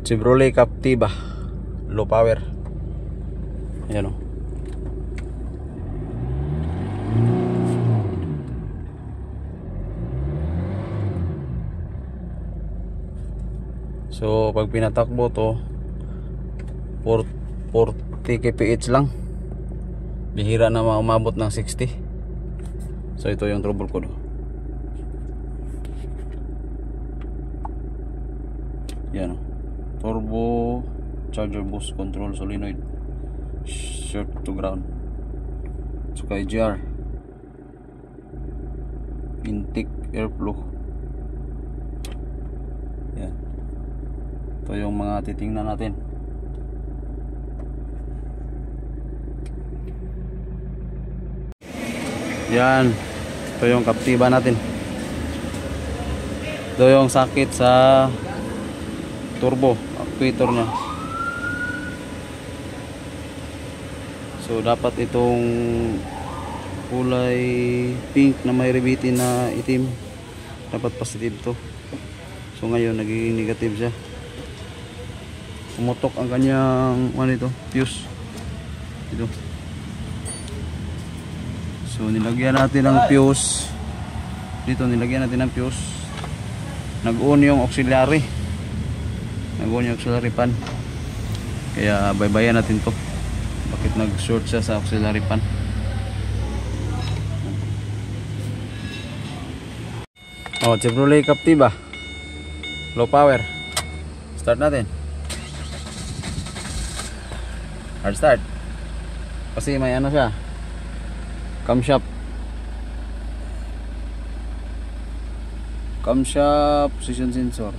Chevrolet Captiva low power. Ayan o. So pag pinatakbo to 40 kph lang, bihira na umabot ng 60. So ito yung trouble ko. Yan o. Turbo charger boost control solenoid short to ground, saka EGR, intake airflow. Yan, ito yung mga titingnan natin. Yan, ito yung Captiva natin. Ito yung sakit sa turbo actuator nya. So dapat itong kulay pink na may ribitin na itim, dapat positive to. So ngayon naging negative siya. Pumutok ang kanyang fuse ito. So nilagyan natin ng fuse dito, nag-on yung auxiliary, pan, kaya baybayan natin to. Bakit nag-short siya sa auxiliary pan? Oh, Chevrolet Captiva low power. Start natin. Hard start kasi may siya, camshaft position sensor.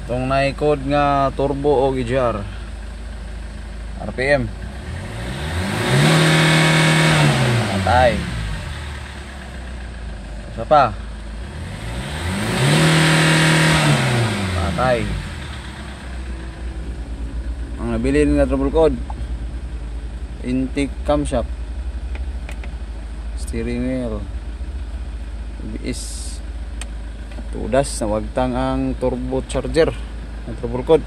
Itong naikod nga turbo o EGR, RPM patay. Isa pa patay. Ang nabilin nga trouble code, intake camshaft, steering wheel, ABS, tudas na wagtang ang turbo charger ang trouble code.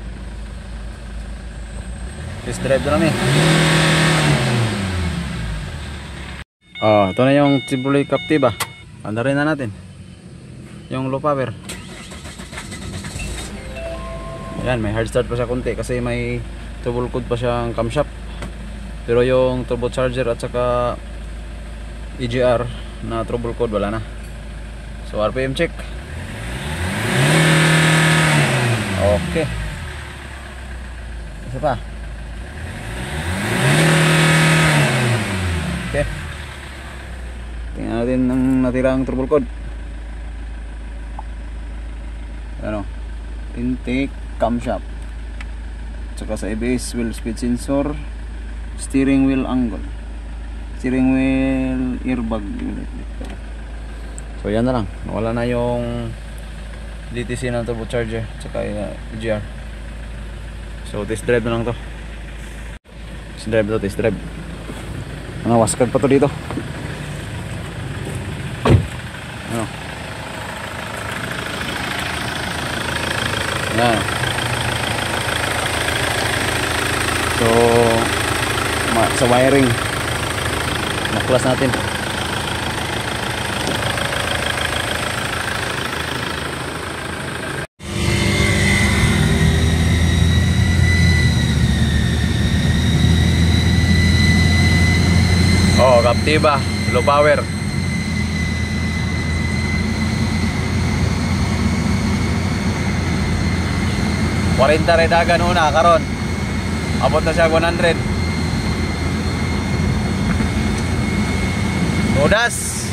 Test drive na namin. Ito na yung Chevrolet Captiva. Andarin na natin yung low power. Ayan, may hard start pa siya konti kasi may trouble code pa siyang camshaft, pero yung turbo charger at saka EGR na trouble code wala na. So RPM check. Okay, isa pa. Okay, tingnan natin ang natirang trouble code. Ano, intake camshaft, saka sa ABS, wheel speed sensor, steering wheel angle, steering wheel airbag. So yan na lang, wala na yung DTC ng turbo charger saka EGR. So test drive na lang to. Test drive. Ano, waskag pa to dito. Ano? Yan. So sa wiring maklas natin. Captiva low power. Warinta rin dagan una karon. Abot na siya 100. Tudas.